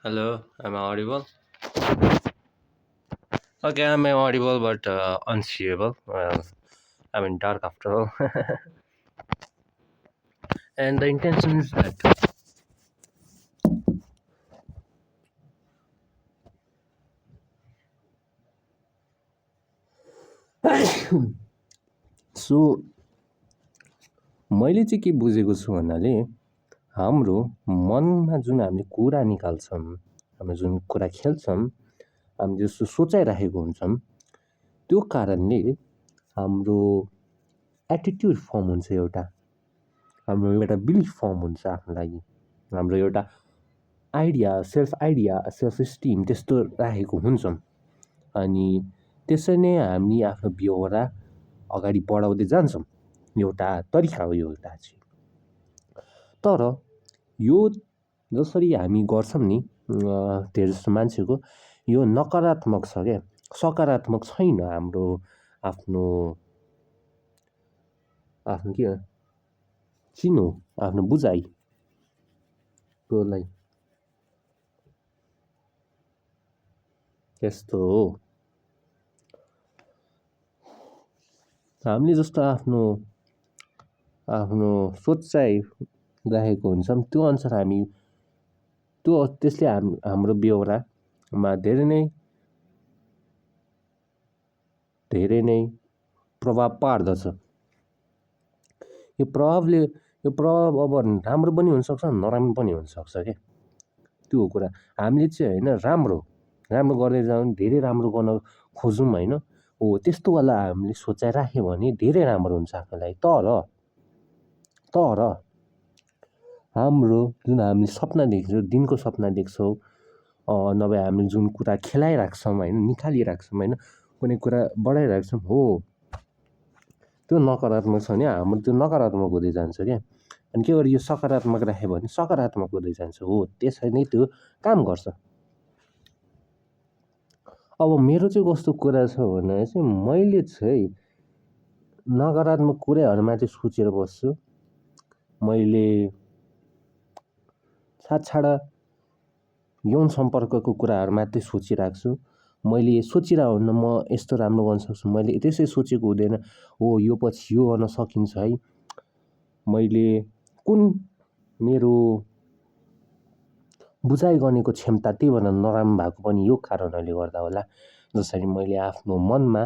Hello, am I audible? Okay, I'm audible but unseeable. Well, I'm in dark after all. And the intention is that. So मैले चाहिँ के बुझेको छु भन्नाले हाम्रो मनमा जुन हामीले कुरा निकाल्छौँ, हामी जुन कुरा खेल्छौँ, हामी जस्तो सोचाइराखेको हुन्छौँ, त्यो कारणले हाम्रो एटिट्युड फर्म हुन्छ एउटा, हाम्रो एउटा बिलिफ फर्म हुन्छ आफ्नो लागि, हाम्रो एउटा आइडिया, सेल्फ इस्टिम त्यस्तो राखेको हुन्छौँ। अनि त्यसरी नै हामी आफ्नो बेहोरा अगाडि बढाउँदै जान्छौँ। एउटा तरिका हो यो एउटा चाहिँ। तर यो जसरी हामी गर्छौँ नि धेरै जस्तो मान्छेको यो नकारात्मक छ क्या, सकारात्मक छैन। हाम्रो आफ्नो आफ्नो के चिनो, आफ्नो बुझाइकोलाई त्यस्तो हो। हामीले जस्तो आफ्नो आफ्नो सोचाइ राखेको हुन्छौँ त्यो अनुसार हामी त्यसले हाम्रो बेहोरामा धेरै नै प्रभाव पार्दछ। यो प्रभाव अब राम्रो पनि हुनसक्छ नराम्रो पनि हुनसक्छ क्या, त्यो हो कुरा। हामीले चाहिँ होइन राम्रो गर्दै जाउँ, धेरै राम्रो गर्न खोजौँ होइन, हो त्यस्तोवाला हामीले सोचाइ राख्यो भने धेरै राम्रो हुन्छ आफ्नो लागि। तर हाम्रो जुन हामीले सपना देख्छौँ, दिनको सपना देख्छौँ, नभए हामीले जुन कुरा खेलाइराख्छौँ होइन, निकालिराख्छौँ होइन, कुनै कुरा बढाइराख्छौँ, हो त्यो नकारात्मक छ भने हाम्रो त्यो नकारात्मक हुँदै जान्छ क्या। अनि के गरी यो सकारात्मक राख्यो भने सकारात्मक हुँदै जान्छ, हो त्यसरी नै त्यो काम गर्छ। अब मेरो चाहिँ कस्तो कुरा छ भने चाहिँ मैले चाहिँ नकारात्मक कुराहरूमाथि सोचेर बस्छु। मैले छाडा यौन सम्पर्कको कुराहरूमाथि सोचिराख्छु। मैले सोचिरहेको हुन्न म यस्तो राम्रो गर्न सक्छु, मैले त्यसै सोचेको हुँदैन, हो यो पछि यो गर्न सकिन्छ है। मैले कुन मेरो बुझाइ गर्नेको क्षमता त्योभन्दा नराम्रो भएको पनि यो कारणहरूले गर्दा होला। जसरी मैले आफ्नो मनमा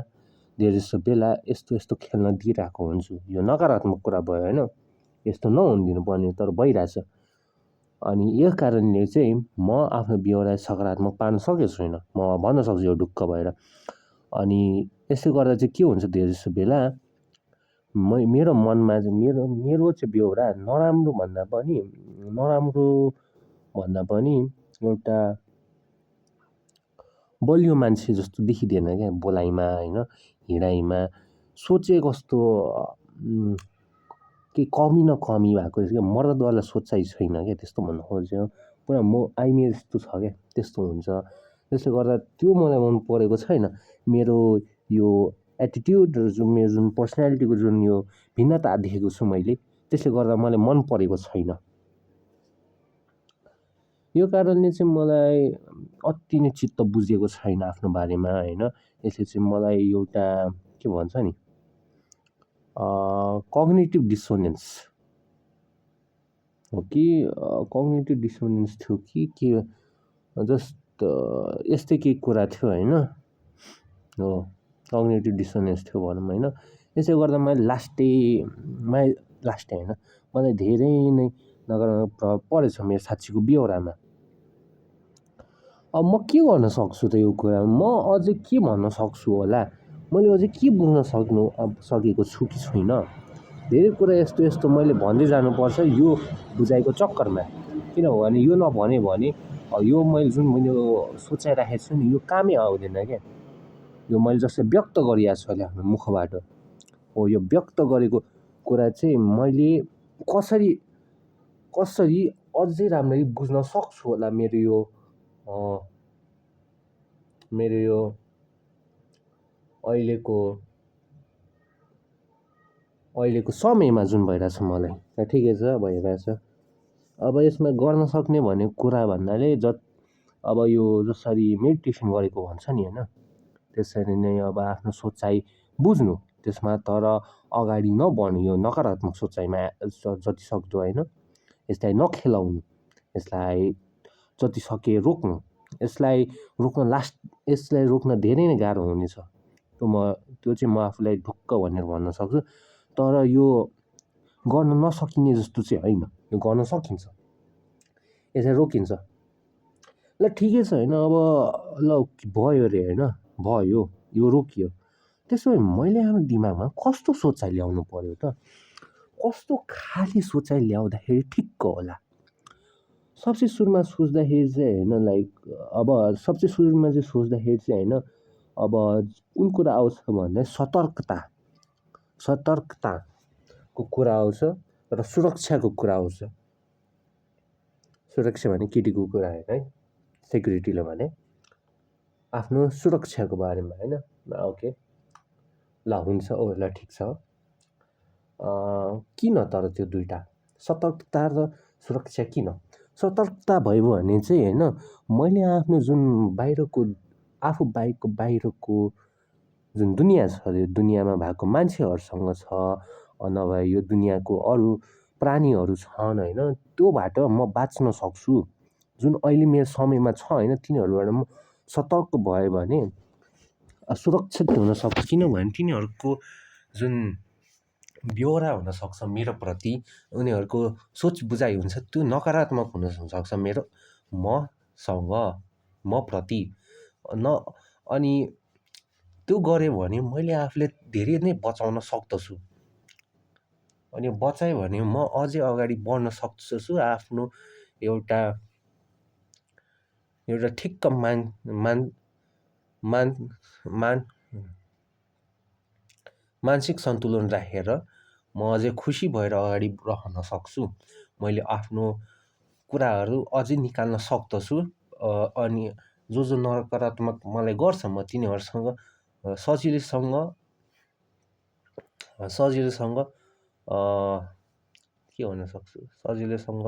धेरै जस्तो बेला यस्तो खेल्न दिइरहेको हुन्छु। यो नकारात्मक कुरा भयो होइन, यस्तो नहुन दिनुपर्ने तर भइरहेछ। अनि यो कारणले चाहिँ म आफ्नो बेहोरा सकारात्मक पार्न सकेको छुइनँ, म भन्न सक्छु यो ढुक्क भएर। अनि यसले गर्दा चाहिँ के हुन्छ धेरै जस्तो बेला मेरो मनमा चाहिँ मेरो चाहिँ बेहोरा नराम्रो भन्दा पनि एउटा बलियो मान्छे जस्तो देखिँदैन क्या, बोलाइमा होइन, हिँडाइमा सोचे कस्तो के कमी न कमी भएको क्या, मर्दवाला सोचाइ छैन क्या, त्यस्तो भन्नु खोजेँ। पुरा म आइमे जस्तो छ क्या, त्यस्तो हुन्छ। त्यसले गर्दा त्यो मलाई मन परेको छैन। मेरो यो एटिट्युडहरू जुन पर्सनालिटीको जुन यो भिन्नता देखेको छु मैले, त्यसले गर्दा मलाई मन परेको छैन। यो कारणले चाहिँ मलाई अति नै चित्त बुझेको छैन आफ्नो बारेमा होइन। यसले चाहिँ मलाई एउटा के भन्छ नि कग्निटिभ डिसोनेन्स हो कि कग्निटिभ डिसोनेन्स थियो कि के जस्ट यस्तै केही कुरा थियो होइन, हो कग्निटिभ डिसोनेन्स थियो भनौँ होइन। यसले गर्दा मैले लास्टै होइन, मलाई धेरै नै नकारात्मक प्रभाव परेछ मेरो साँच्चीको बेहोरामा। अब म के गर्न सक्छु त यो कुरामा, म अझै के भन्न सक्छु होला, मैले अझै के बुझ्न सकेको छु कि छुइनँ। धेरै कुरा यस्तो मैले भन्दै जानुपर्छ यो बुझाइको चक्करमा, किनभने यो नभने भने यो मैले सोचाइराखेको छु नि यो कामै आउँदैन क्या। यो मैले जसरी व्यक्त गरिरहेको छु अहिले आफ्नो मुखबाट, हो यो व्यक्त गरेको कुरा चाहिँ मैले कसरी अझै राम्ररी बुझ्न सक्छु होला मेरो यो अहिलेको समयमा जुन भइरहेछ मलाई ठिकै छ भइरहेछ। अब यसमा गर्न सक्ने भनेको कुरा भन्नाले अब यो जसरी मेडिटेसन गरेको भन्छ नि होइन, त्यसरी नै अब आफ्नो सोचाइ बुझ्नु त्यसमा, तर अगाडि नबढ्नु, यो नकारात्मक सोचाइमा जति सक्दो होइन, यसलाई नखेलाउनु, यसलाई जति सके रोक्नु, यसलाई यसलाई रोक्न धेरै नै गाह्रो हुनेछ। त्यो चाहिँ म आफूलाई ढुक्क भनेर भन्न सक्छु। तर यो गर्न नसकिने जस्तो चाहिँ होइन, यो गर्न सकिन्छ, यसलाई रोकिन्छ। ल ठिकै छ होइन, अब ल भयो अरे होइन, भयो, यो रोकियो। त्यसो भए मैले आफ्नो दिमागमा कस्तो सोचाइ ल्याउनु पर्यो त? कस्तो खाले सोचाइ ल्याउँदाखेरि ठिक्क होला? सबसे सुरुमा सोच्दाखेरि चाहिँ होइन, लाइक अब सबसे सुरुमा चाहिँ सोच्दाखेरि चाहिँ होइन, अब कुन कुरा आउँछ भन्दा सतर्कताको कुरा आउँछ र सुरक्षाको कुरा आउँछ। सुरक्षा भने केटीको कुरा होइन है, सेक्युरिटीले भने आफ्नो सुरक्षाको बारेमा होइन। ओके, ल हुन्छ, ल ठिक छ। किन तर त्यो दुइटा, सतर्कता र सुरक्षा किन? सतर्कता भयो भने चाहिँ होइन, मैले आफ्नो जुन आफू बाहिरको जुन दुनियाँ छ, यो दुनियाँमा भएको मान्छेहरूसँग छ, नभए यो दुनियाँको अरू प्राणीहरू छन् होइन, त्योबाट म बाँच्न सक्छु। जुन अहिले मेरो समयमा छ होइन, तिनीहरूबाट म सतर्क भयो भने सुरक्षित हुन सक्छु। किनभने तिनीहरूको जुन बेहोरा हुनसक्छ मेरो प्रति, उनीहरूको सोच बुझाइ हुन्छ, त्यो नकारात्मक हुनसक्छ म प्रति अनि त्यो गऱ्यो भने मैले आफूले धेरै नै बचाउन सक्दछु। अनि बचाएँ भने म अझै अगाडि बढ्न सक्दछु। आफ्नो एउटा ठिक्क मानसिक सन्तुलन राखेर म अझै खुसी भएर अगाडि रहन सक्छु। मैले आफ्नो कुराहरू अझै निकाल्न सक्दछु। अनि जो नकारात्मक मलाई गर्छ, म तिनीहरूसँग सजिलैसँग के भन्न सक्छु, सजिलैसँग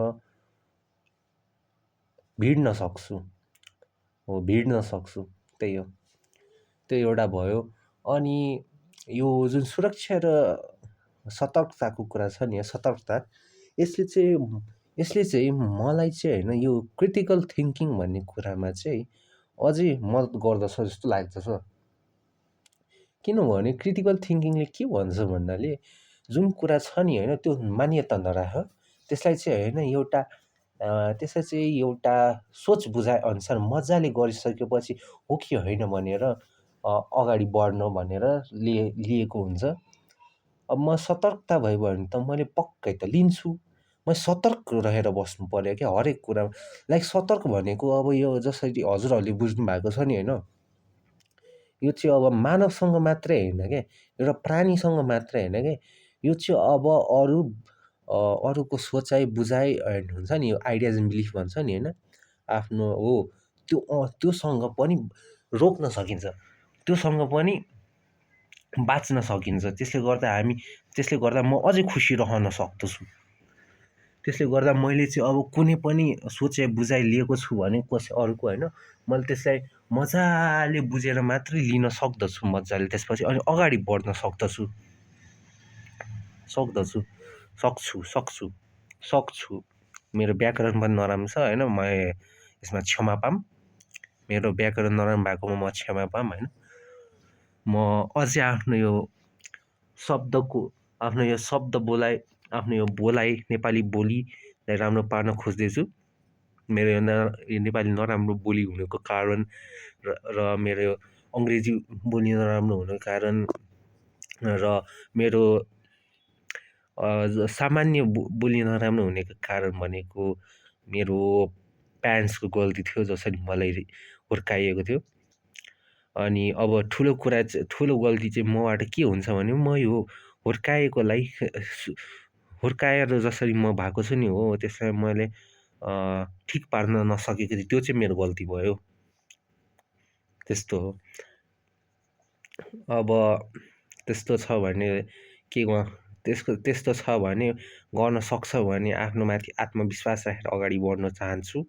भिड्न सक्छु। त्यही हो, त्यो एउटा भयो। अनि यो जुन सुरक्षा र सतर्कताको कुरा छ नि, यसले चाहिँ मलाई चाहिँ होइन, यो क्रिटिकल थिङ्किङ भन्ने कुरामा चाहिँ अझै मद्दत गर्दछ जस्तो लाग्दछ। किनभने क्रिटिकल थिङ्किङले के भन्छ भन्नाले, जुन कुरा छ नि होइन, त्यो मान्यता नराख, त्यसलाई चाहिँ एउटा सोच बुझाइ अनुसार मजाले गरिसकेपछि हो कि होइन भनेर अगाडि बढ्न भनेर लिएको हुन्छ। अब म सतर्कता भयो भने त मैले पक्कै त लिन्छु। म सतर्क रहेर बस्नु पर्यो क्या हरेक कुरामा। लाइक सतर्क भनेको अब यो जसरी हजुरहरूले बुझ्नु भएको छ नि होइन, यो चाहिँ अब मानवसँग मात्रै होइन क्या, एउटा प्राणीसँग मात्रै होइन क्या, यो चाहिँ अब अरूको सोचाइ बुझाइ हुन्छ नि, यो आइडियाज एन्ड बिलिफ भन्छ नि होइन, आफ्नो हो, त्योसँग पनि रोक्न सकिन्छ, त्योसँग पनि बाँच्न सकिन्छ। त्यसले गर्दा म अझै खुसी रहन सक्दछु। त्यसले गर्दा मैले चाहिँ अब कुनै पनि सोचाइ बुझाइ लिएको छु भने कसै अरूको होइन, मैले त्यसलाई मजाले बुझेर मात्रै लिन सक्दछु मजाले, त्यसपछि अनि अगाडि बढ्न सक्छु। मेरो व्याकरण पनि नराम्रो छ होइन, म यसमा क्षमा पाऊँ, मेरो व्याकरण नराम्रो भएकोमा म क्षमा पाऊँ होइन। म अझै आफ्नो यो बोलाइ नेपाली बोलीलाई राम्रो पार्न खोज्दैछु। मेरो यो नेपाली नराम्रो बोली हुनुको कारण र मेरो यो अङ्ग्रेजी बोली नराम्रो हुनुको कारण र मेरो सामान्य बोली नराम्रो हुनेको कारण भनेको मेरो प्यारेन्ट्सको गल्ती थियो, जसरी मलाई हुर्काइएको थियो। अनि अब ठुलो गल्ती चाहिँ मबाट के हुन्छ भने, म यो हुर्काएर जसरी म भएको छु नि हो, त्यसलाई मैले ठिक पार्न नसकेको थियो, त्यो चाहिँ मेरो गल्ती भयो। त्यस्तो हो। अब त्यस्तो छ भने त्यस्तो छ भने गर्न सक्छ भने आफ्नो माथि आत्मविश्वास राखेर अगाडि बढ्न चाहन्छु।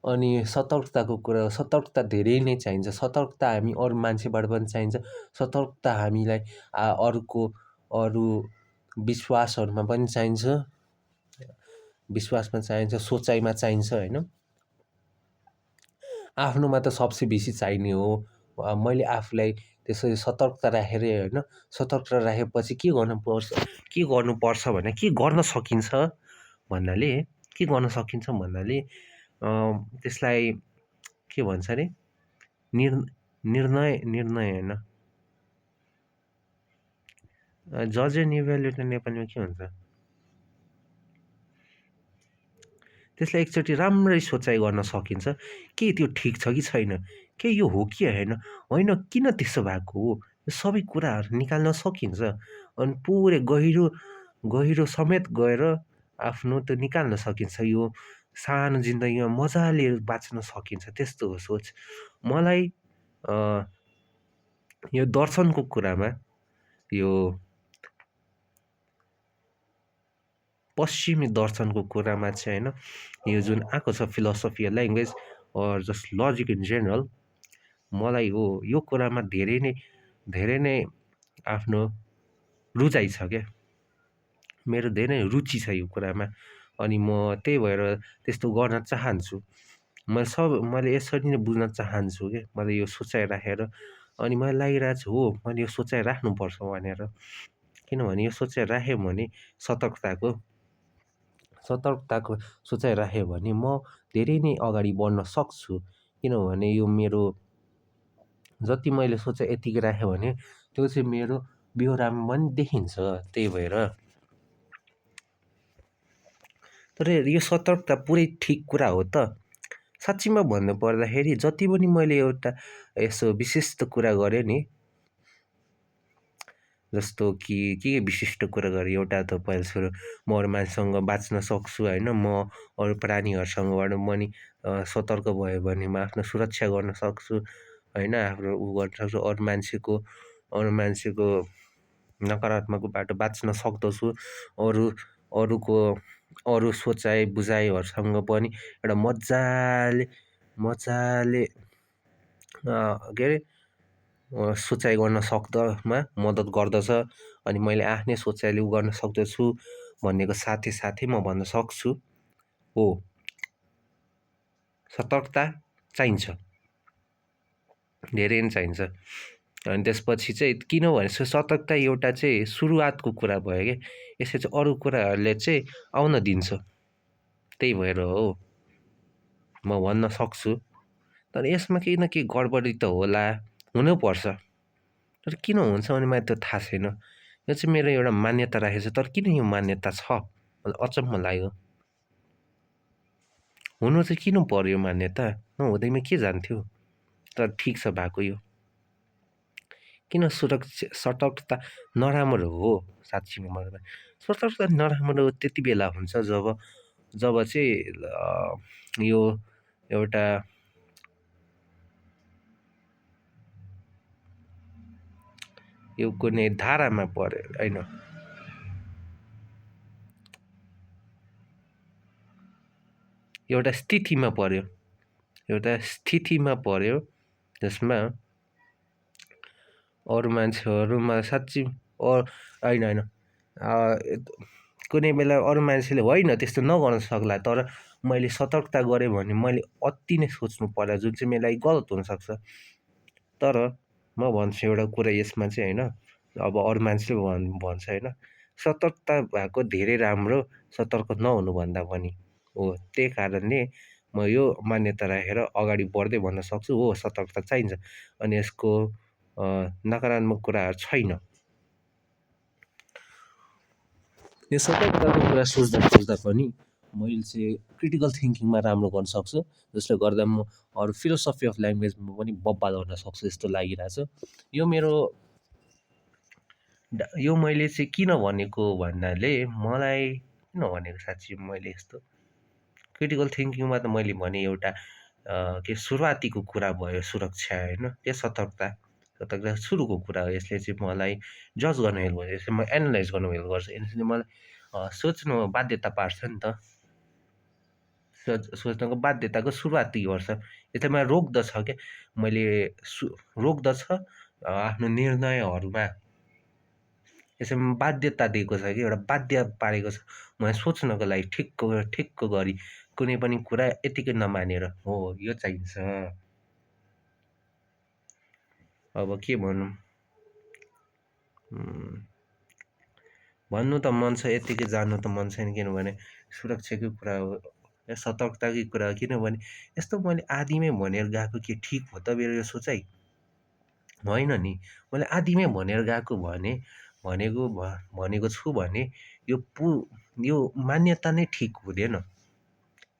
अनि सतर्कता धेरै नै चाहिन्छ। सतर्कता हामी अरू मान्छेबाट पनि चाहिन्छ। सतर्कता हामीलाई अरू विश्वासहरूमा पनि चाहिन्छ। विश्वासमा चाहिन्छ, सोचाइमा चाहिन्छ होइन। आफ्नोमा त सबसे बेसी चाहिने हो। मैले आफूलाई त्यसरी सतर्कता राखेर होइन, सतर्कता राखेपछि के गर्नुपर्छ भने के गर्न सकिन्छ भन्नाले त्यसलाई के भन्छ अरे निर्णय होइन, जज एन्ड इभ्यालुएट नेपालीमा के हुन्छ, त्यसलाई एकचोटि राम्ररी सोचाइ गर्न सकिन्छ के त्यो ठिक छ कि छैन, के यो हो कि होइन किन त्यसो भएको हो, यो सबै कुराहरू निकाल्न सकिन्छ। अनि पुरै गहिरो समेत गएर आफ्नो त्यो निकाल्न सकिन्छ। यो सानो जिन्दगीमा मजाले बाँच्न सकिन्छ, त्यस्तो हो सोच। मलाई यो दर्शनको कुरामा, यो पश्चिमी दर्शनको कुरामा चाहिँ होइन, यो जुन आएको छ philosophy of language or just logic in general, मलाई यो कुरामा धेरै नै आफ्नो रुचाइ छ क्या, मेरो धेरै रुचि छ यो कुरामा। अनि म त्यही भएर त्यस्तो गर्न चाहन्छु। मैले यसरी नै बुझ्न चाहन्छु क्या, मैले यो सोचाइ राखेर। अनि मलाई लागिरहेको छ हो मैले यो सोचाइ राख्नुपर्छ भनेर। किनभने यो सोचाइ राख्यो भने सतर्कताको सोचाइ राख्यो भने म धेरै नै अगाडि बढ्न सक्छु। किनभने यो मेरो जति मैले सोचाइ यतिकै राखेँ भने त्यो चाहिँ मेरो बेहोरामा पनि देखिन्छ। त्यही भएर तर यो सतर्कता पुरै ठिक कुरा हो त? साँच्चीमा भन्नुपर्दाखेरि जति पनि मैले एउटा यसो विशिष्ट कुरा गरेँ नि, जस्तो कि के विशिष्ट कुरा गरेँ, एउटा त पहिला सुरु म अरू मान्छेसँग बाँच्न सक्छु होइन, म अरू प्राणीहरूसँगबाट पनि सतर्क भयो भने म आफ्नो सुरक्षा गर्न सक्छु होइन, आफ्नो गर्न सक्छु, अरू मान्छेको नकारात्मकबाट बाँच्न सक्दछु। अरू सोचाइ बुझाइहरूसँग पनि एउटा मजाले के अरे सोचाइ गर्न सक्दामा मद्दत गर्दछ। अनि मैले आफ्नै सोचाइले गर्न सक्दछु भन्नेको साथै म भन्न सक्छु हो सतर्कता चाहिन्छ, धेरै नै चाहिन्छ। अनि त्यसपछि चाहिँ किनभने सतर्कता एउटा चाहिँ सुरुवातको कुरा भयो क्या, यसले चाहिँ अरू कुराहरूले चाहिँ आउन दिन्छ। त्यही भएर हो म भन्न सक्छु। तर यसमा केही न केही गडबडी त होला, हुनुपर्छ। तर किन हुन्छ भने मलाई त्यो थाहा छैन। यो चाहिँ मेरो एउटा मान्यता राखेको छ। तर किन यो मान्यता छ मलाई अचम्म लाग्यो। हुनु चाहिँ किन पर्यो मान्यता, नहुँदैमा के जान्थ्यो। तर ठिक छ भएको यो। किन सतर्कता नराम्रो हो साँच्चीमा मलाई सतर्कता नराम्रो त्यति बेला हुन्छ जब चाहिँ यो एउटा यो कुनै धारामा पर्यो होइन, एउटा स्थितिमा पर्यो जसमा अरू मान्छेहरूमा साँच्ची होइन कुनै बेला अरू मान्छेले होइन त्यस्तो नगर्न सक्ला, तर मैले सतर्कता गरेँ भने मैले अति नै सोच्नु पर्ला, जुन चाहिँ मेरो लागि गलत हुनसक्छ। तर म भन्छु एउटा कुरा यसमा चाहिँ होइन, अब अरू मान्छेले भन्छ होइन, सतर्कता भएको धेरै राम्रो सतर्क नहुनुभन्दा पनि हो। त्यही कारणले म यो मान्यता राखेर अगाडि बढ्दै भन्न सक्छु हो सतर्कता चाहिन्छ। अनि यसको नकारात्मक कुराहरू छैन। यो सतर्कताको कुरा सोच्दा पनि मैले चाहिँ क्रिटिकल थिङ्किङमा राम्रो गर्न सक्छु, जसले गर्दा म अरू फिलोसफी अफ ल्याङ्ग्वेजमा पनि बब्बाल गर्न सक्छु जस्तो लागिरहेछ। यो मैले चाहिँ किन भनेको भन्नाले मलाई किन भनेको साँच्ची मैले यस्तो क्रिटिकल थिङ्किङमा त मैले भने एउटा के सुरुवातीको कुरा भयो सुरक्षा होइन, त्यो सतर्कता सुरुको कुरा हो। यसले चाहिँ मलाई जज गर्न हेल्प गर्छ, यसले मलाई एनालाइज गर्न हेल्प गर्छ, यसले मलाई सोच्नु बाध्यता पार्छ नि त। सोच्नको बाध्यताको सुरुवात ती गर्छ। यसले मलाई रोक्दछ क्या, मैले रोक्दछ आफ्नो निर्णयहरूमा। यसमा बाध्यता दिएको छ कि, एउटा बाध्य पारेको छ मलाई सोच्नको लागि ठिक्क गरी कुनै पनि कुरा यत्तिकै नमानेर। हो, यो चाहिन्छ। अब के भनौँ, भन्नु त मन छ, यत्तिकै जानु त मन छैन, किनभने सुरक्षाकै कुरा हो, सतर्कताकै कुरा हो। किनभने यस्तो मैले आधीमै भनेर गएको के ठिक हो त मेरो यो सोचाइ? होइन नि, मैले आधीमै भनेर गएको भनेको छु भने यो मान्यता नै ठिक हुँदैन।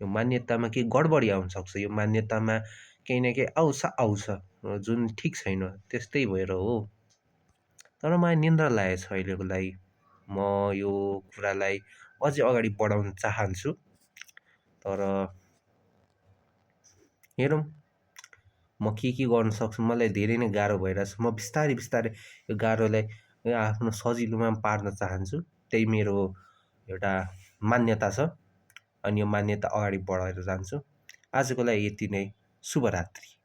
यो मान्यतामा केही गडबडी आउन सक्छ, यो मान्यतामा केही न केही आउँछ जुन ठिक छैन। त्यस्तै भएर हो। तर मलाई निन्द्रा लागेको छ अहिलेको लागि। म यो कुरालाई अझै अगाडि बढाउन चाहन्छु, तर हेरौँ म के गर्न सक्छु। मलाई धेरै नै गाह्रो भइरहेछ। म बिस्तारै यो गाह्रोलाई आफ्नो सजिलोमा पार्न चाहन्छु। त्यही मेरो एउटा मान्यता छ, अनि यो मान्यता अगाडि बढाएर जान्छु। आजको लागि यति नै। शुभरात्रि।